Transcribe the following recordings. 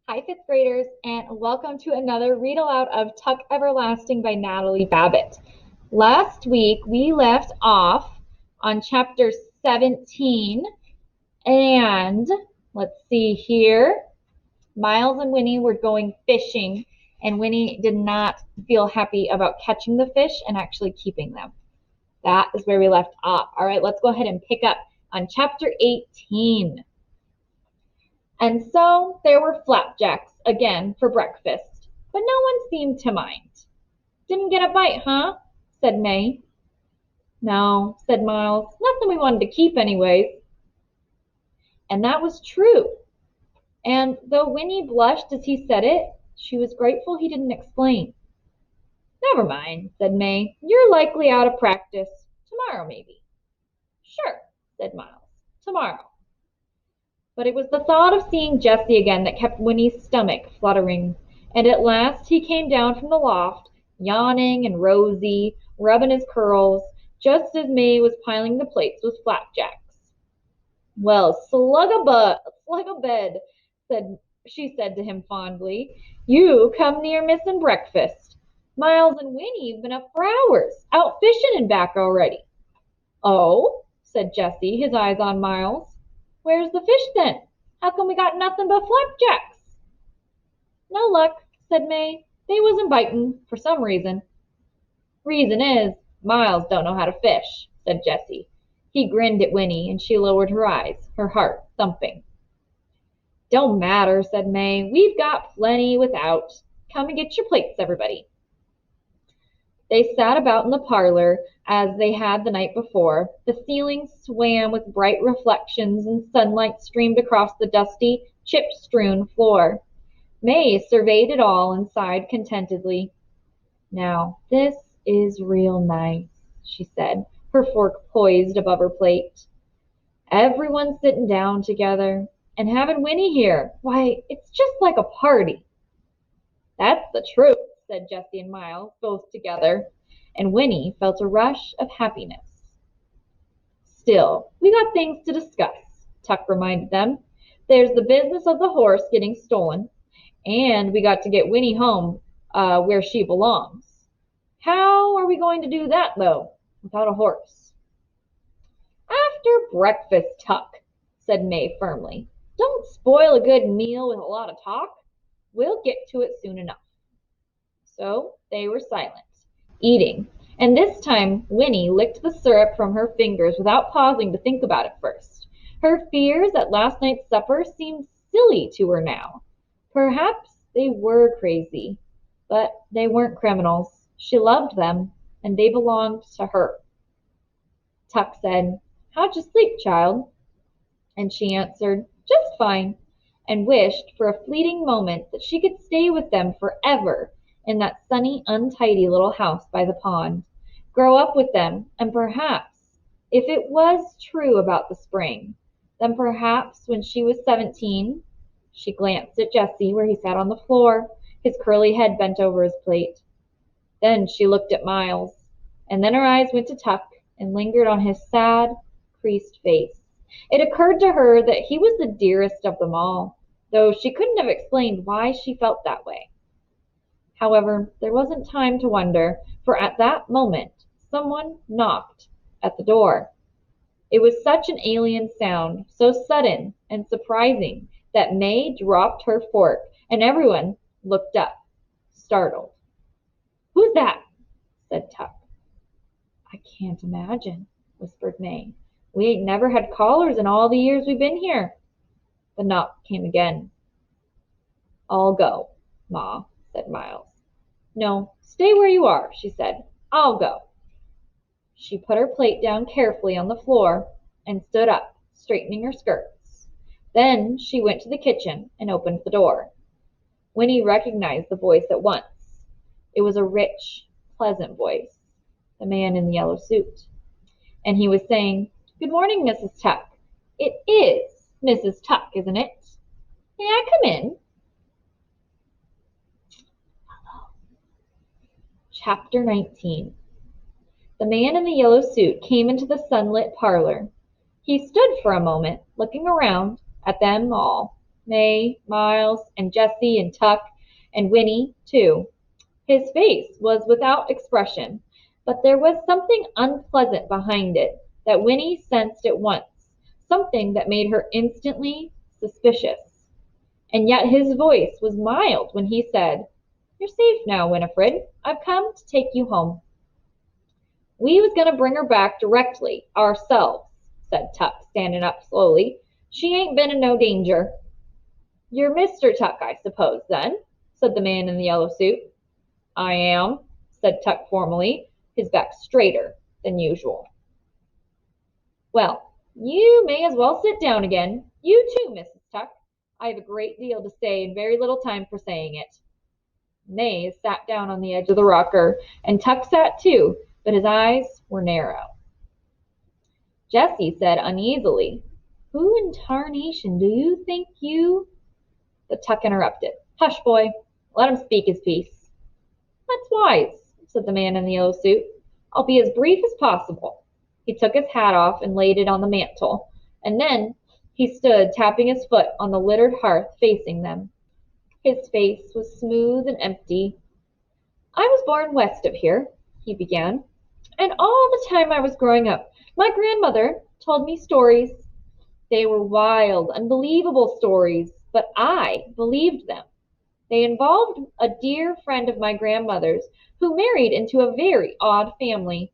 Hi, fifth graders, and welcome to another read aloud of Tuck Everlasting by Natalie Babbitt. Last week we left off on chapter 17, and let's see here. Miles and Winnie were going fishing, and Winnie did not feel happy about catching the fish and actually keeping them. That is where we left off. All right, let's go ahead and pick up on chapter 18. And so there were flapjacks again for breakfast, but no one seemed to mind. Didn't get a bite, huh? Said May. No, said Miles. Nothing we wanted to keep anyways. And that was true. And though Winnie blushed as he said it, she was grateful he didn't explain. Never mind, said May. You're likely out of practice. Tomorrow, maybe. Sure, said Miles. Tomorrow. But it was the thought of seeing Jessie again that kept Winnie's stomach fluttering, and at last he came down from the loft, yawning and rosy, rubbing his curls, just as May was piling the plates with flapjacks. Well, slug a bed, she said to him fondly. You come near missing breakfast. Miles and Winnie've been up for hours, out fishing and back already. Oh, said Jessie, his eyes on Miles. Where's the fish then? How come we got nothing but flapjacks? No luck, said May. They wasn't biting, for some reason. Reason is, Miles don't know how to fish, said Jessie. He grinned at Winnie, and she lowered her eyes, her heart thumping. Don't matter, said May. We've got plenty without. Come and get your plates, everybody. They sat about in the parlor as they had the night before. The ceiling swam with bright reflections, and sunlight streamed across the dusty, chip-strewn floor. May surveyed it all and sighed contentedly. Now, this is real nice, she said, her fork poised above her plate. Everyone sitting down together, and having Winnie here. Why, it's just like a party. That's the truth, said Jessie and Miles, both together, and Winnie felt a rush of happiness. Still, we got things to discuss, Tuck reminded them. There's the business of the horse getting stolen, and we got to get Winnie home where she belongs. How are we going to do that, though, without a horse? After breakfast, Tuck, said May firmly. Don't spoil a good meal with a lot of talk. We'll get to it soon enough. So they were silent, eating, and this time Winnie licked the syrup from her fingers without pausing to think about it first. Her fears at last night's supper seemed silly to her now. Perhaps they were crazy, but they weren't criminals. She loved them, and they belonged to her. Tuck said, How'd you sleep, child? And she answered, Just fine, and wished for a fleeting moment that she could stay with them forever in that sunny, untidy little house by the pond, grow up with them, and perhaps, if it was true about the spring, then perhaps when she was 17, she glanced at Jessie where he sat on the floor, his curly head bent over his plate. Then she looked at Miles, and then her eyes went to Tuck and lingered on his sad, creased face. It occurred to her that he was the dearest of them all, though she couldn't have explained why she felt that way. However, there wasn't time to wonder, for at that moment someone knocked at the door. It was such an alien sound, so sudden and surprising, that May dropped her fork, and everyone looked up, startled. Who's that? Said Tuck. I can't imagine, whispered May. We ain't never had callers in all the years we've been here. The knock came again. I'll go, Ma, said Miles. No, stay where you are, she said. I'll go. She put her plate down carefully on the floor and stood up, straightening her skirts. Then she went to the kitchen and opened the door. Winnie recognized the voice at once. It was a rich, pleasant voice, the man in the yellow suit. And he was saying, Good morning, Mrs. Tuck. It is Mrs. Tuck, isn't it? May I come in? Chapter 19. The man in the yellow suit came into the sunlit parlor. He stood for a moment, looking around at them all, May, Miles, and Jessie, and Tuck, and Winnie, too. His face was without expression, but there was something unpleasant behind it that Winnie sensed at once, something that made her instantly suspicious. And yet his voice was mild when he said, "You're safe now, Winifred. I've come to take you home." "We was going to bring her back directly, ourselves," said Tuck, standing up slowly. "She ain't been in no danger." "You're Mr. Tuck, I suppose, then?" said the man in the yellow suit. "I am," said Tuck formally, his back straighter than usual. "Well, you may as well sit down again. You too, Mrs. Tuck. I have a great deal to say and very little time for saying it." Mays sat down on the edge of the rocker, and Tuck sat too, but his eyes were narrow. Jessie said uneasily, "Who in tarnation do you think you—" But Tuck interrupted. "Hush, boy. Let him speak his piece." "That's wise," said the man in the yellow suit. "I'll be as brief as possible." He took his hat off and laid it on the mantel, and then he stood tapping his foot on the littered hearth facing them. His face was smooth and empty. "I was born west of here," he began, "and all the time I was growing up my grandmother told me stories. They were wild, unbelievable stories, but I believed them. They involved a dear friend of my grandmother's who married into a very odd family,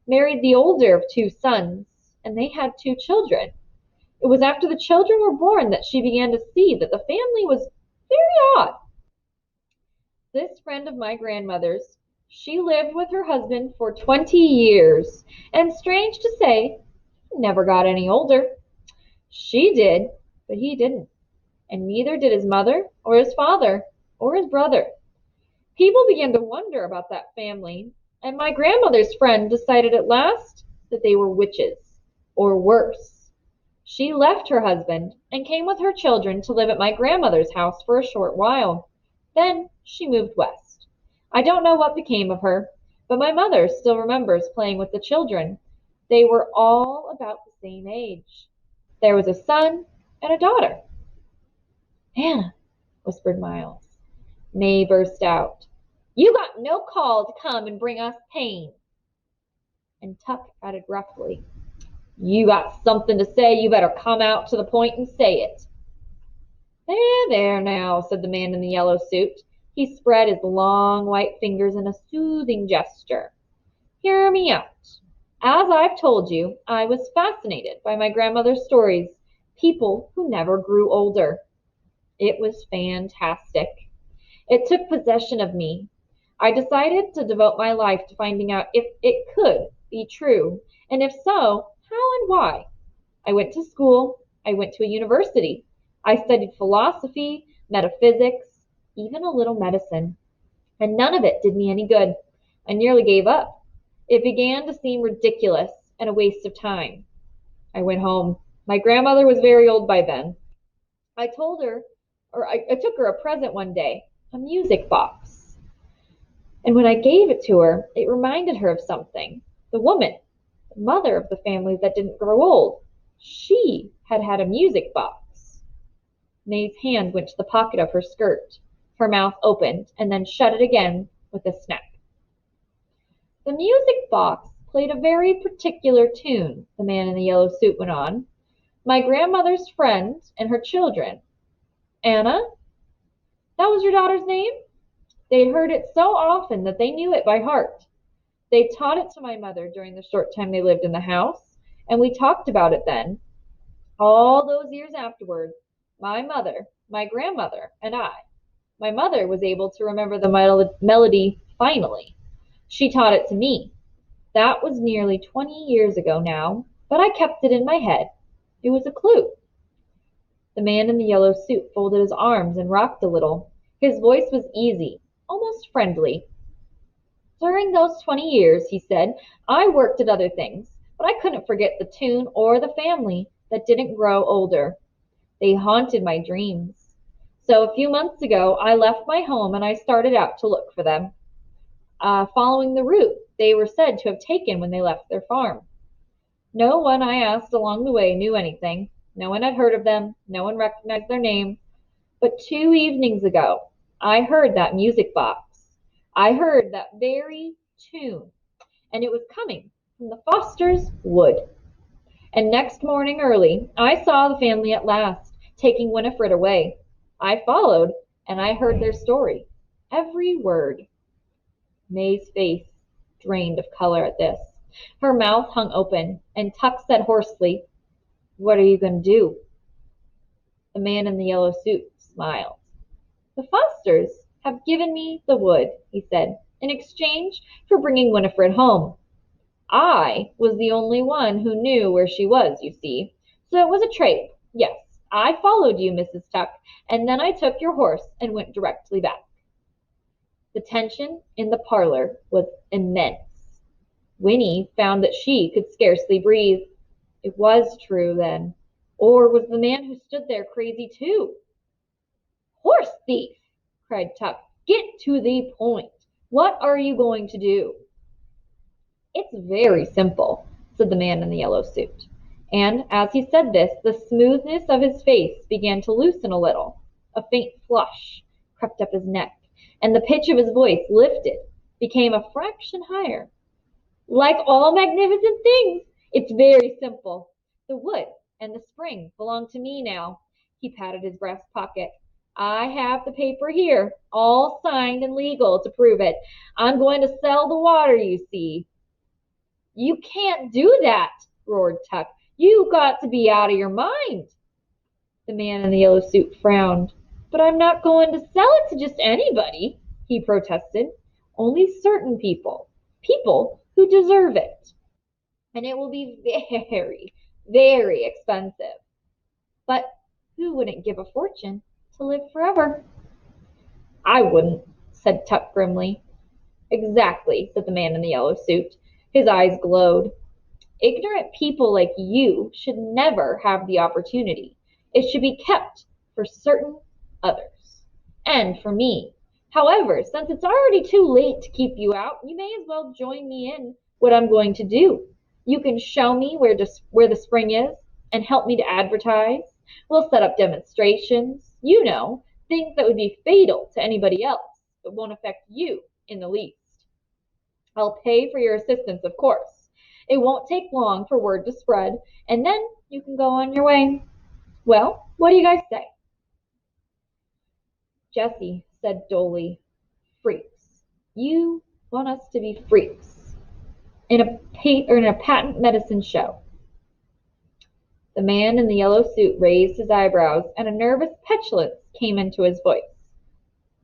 married the older of two sons, and they had two children. It was after the children were born that she began to see that the family was very odd. This friend of my grandmother's, she lived with her husband for 20 years, and strange to say, he never got any older. She did, but he didn't, and neither did his mother or his father or his brother. People began to wonder about that family, and my grandmother's friend decided at last that they were witches, or worse. She left her husband and came with her children to live at my grandmother's house for a short while. Then she moved west. I don't know what became of her, but my mother still remembers playing with the children. They were all about the same age. There was a son and a daughter." "Hannah," whispered Miles. May burst out, "You got no call to come and bring us pain." And Tuck added gruffly, "You got something to say, you better come out to the point and say it." "There, there now," said the man in the yellow suit. He spread his long white fingers in a soothing gesture. "Hear me out. As I've told you, I was fascinated by my grandmother's stories, people who never grew older. It was fantastic. It took possession of me. I decided to devote my life to finding out if it could be true, and if so, how and why. I went to school. I went to a university. I studied philosophy, metaphysics, even a little medicine. And none of it did me any good. I nearly gave up. It began to seem ridiculous and a waste of time. I went home. My grandmother was very old by then. I told her, I took her a present one day, a music box. And when I gave it to her, it reminded her of something. The woman, the mother of the family that didn't grow old, she had had a music box." May's hand went to the pocket of her skirt. Her mouth opened and then shut it again with a snap. "The music box played a very particular tune," the man in the yellow suit went on. "My grandmother's friend and her children, Anna, that was your daughter's name? They'd heard it so often that they knew it by heart. They taught it to my mother during the short time they lived in the house, and we talked about it then. All those years afterward, my mother, my grandmother, and I. My mother was able to remember the melody finally. She taught it to me. That was nearly 20 years ago now, but I kept it in my head. It was a clue." The man in the yellow suit folded his arms and rocked a little. His voice was easy, almost friendly. "During those 20 years," he said, "I worked at other things, but I couldn't forget the tune or the family that didn't grow older. They haunted my dreams. So a few months ago I left my home and I started out to look for them, following the route they were said to have taken when they left their farm. No one I asked along the way knew anything. No one had heard of them. No one recognized their name. But 2 evenings ago, I heard that music box. I heard that very tune, and it was coming from the Fosters' wood. And next morning early, I saw the family at last, taking Winifred away. I followed, and I heard their story. Every word. May's face drained of color at this. Her mouth hung open, and Tuck said hoarsely, "What are you going to do?" The man in the yellow suit smiled. "The Fosters have given me the wood," he said, "in exchange for bringing Winifred home. I was the only one who knew where she was, you see, so it was a trade. Yes, I followed you, Mrs. Tuck, and then I took your horse and went directly back." The tension in the parlor was immense. Winnie found that she could scarcely breathe. It was true, then. Or was the man who stood there crazy, too? "Horse thief!" cried Tuck. "Get to the point. What are you going to do?" "It's very simple," said the man in the yellow suit. And as he said this, the smoothness of his face began to loosen a little. A faint flush crept up his neck, and the pitch of his voice lifted, became a fraction higher. "Like all magnificent things, it's very simple. The wood and the spring belong to me now." He patted his breast pocket. "I have the paper here, all signed and legal to prove it. I'm going to sell the water, you see." "You can't do that," roared Tuck. "You got to be out of your mind." The man in the yellow suit frowned. "But I'm not going to sell it to just anybody," he protested. "Only certain people. People who deserve it. And it will be very, very expensive. But who wouldn't give a fortune to live forever?" "I wouldn't," said Tuck grimly. "Exactly," said the man in the yellow suit. His eyes glowed. "Ignorant people like you should never have the opportunity. It should be kept for certain others. And for me. However, since it's already too late to keep you out, you may as well join me in what I'm going to do. You can show me where the spring is and help me to advertise. We'll set up demonstrations. You know, things that would be fatal to anybody else, but won't affect you in the least. I'll pay for your assistance, of course. It won't take long for word to spread, and then you can go on your way. Well, what do you guys say?" Jessie said dully, "Freaks. You want us to be freaks in a patent medicine show." The man in the yellow suit raised his eyebrows, and a nervous petulance came into his voice.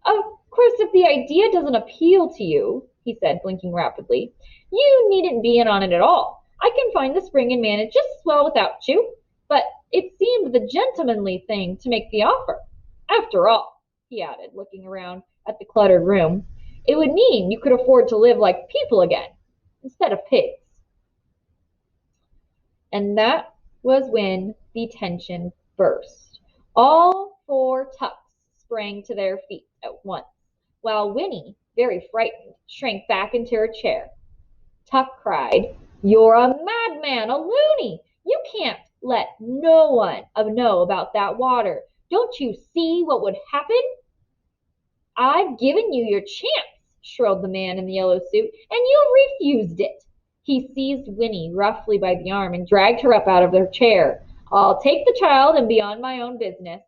"Of course, if the idea doesn't appeal to you," he said, blinking rapidly, "you needn't be in on it at all. I can find the spring and manage just as well without you. But it seemed the gentlemanly thing to make the offer. After all," he added, looking around at the cluttered room, "it would mean you could afford to live like people again, instead of pigs." And that was when the tension burst. All four Tucks sprang to their feet at once, while Winnie, very frightened, shrank back into her chair. Tuck cried, "You're a madman, a loony! You can't let no one know about that water. Don't you see what would happen?" "I've given you your chance," shrilled the man in the yellow suit, "and you refused it." He seized Winnie roughly by the arm and dragged her up out of her chair. "I'll take the child and be on my own business."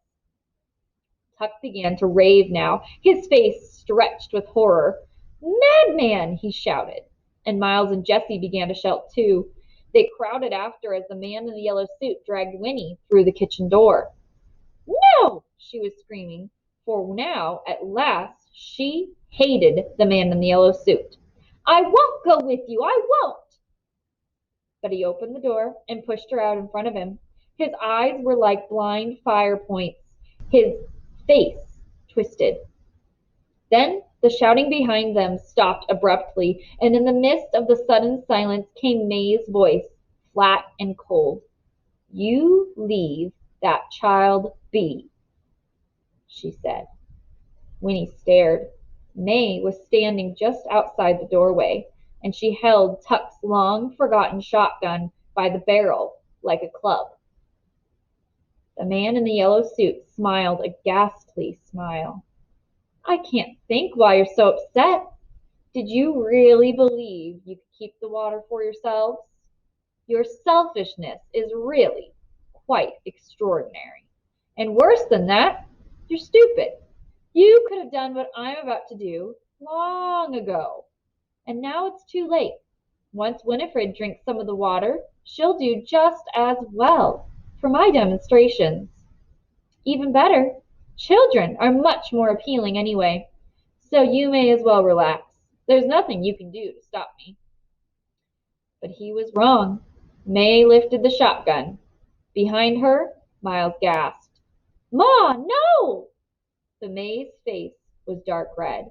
Tuck began to rave now, his face stretched with horror. "Madman!" he shouted, and Miles and Jessie began to shout too. They crowded after as the man in the yellow suit dragged Winnie through the kitchen door. "No!" she was screaming, for now, at last, she hated the man in the yellow suit. "I won't go with you! I won't!" But he opened the door and pushed her out in front of him. His eyes were like blind fire points. His face twisted. Then the shouting behind them stopped abruptly, and in the midst of the sudden silence came May's voice, flat and cold. "You leave that child be," she said. Winnie stared. May was standing just outside the doorway, and she held Tuck's long-forgotten shotgun by the barrel like a club. The man in the yellow suit smiled a ghastly smile. I can't think why you're so upset. Did you really believe you could keep the water for yourselves? Your selfishness is really quite extraordinary. And worse than that, you're stupid. You could have done what I'm about to do long ago. And now it's too late. Once Winifred drinks some of the water, she'll do just as well for my demonstrations. Even better, children are much more appealing anyway. So you may as well relax. There's nothing you can do to stop me. But he was wrong. May lifted the shotgun. Behind her, Miles gasped. Ma, no! The May's face was dark red.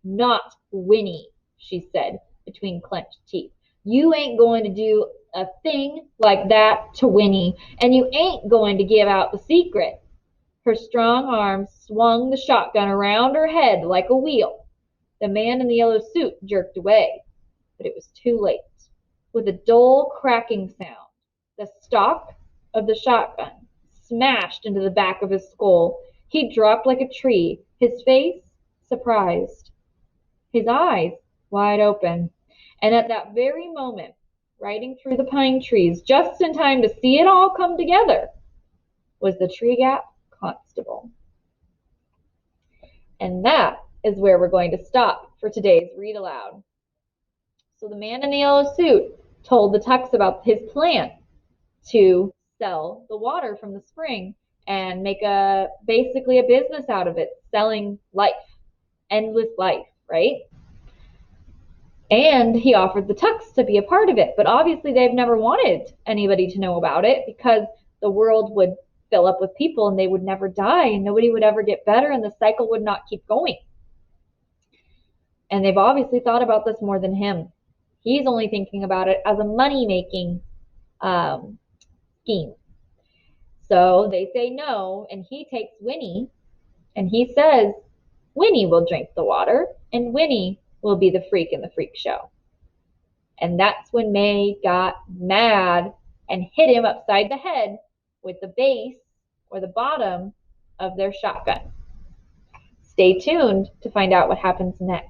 Not Winnie, she said between clenched teeth. You ain't going to do a thing like that to Winnie, and you ain't going to give out the secret. Her strong arms swung the shotgun around her head like a wheel. The man in the yellow suit jerked away, but it was too late. With a dull cracking sound, the stock of the shotgun smashed into the back of his skull. He dropped like a tree, his face surprised, his eyes wide open. And at that very moment, riding through the pine trees, just in time to see it all come together, was the Tree Gap Constable. And that is where we're going to stop for today's read aloud. So the man in the yellow suit told the Tucks about his plan to sell the water from the spring and make basically a business out of it, selling life, endless life, right? And he offered the Tucks to be a part of it, but obviously they've never wanted anybody to know about it because the world would fill up with people and they would never die and nobody would ever get better and the cycle would not keep going. And they've obviously thought about this more than him. He's only thinking about it as a money-making scheme. So they say no, and he takes Winnie, and he says Winnie will drink the water, and Winnie will be the freak in the freak show. And that's when May got mad and hit him upside the head with the base or the bottom of their shotgun. Stay tuned to find out what happens next.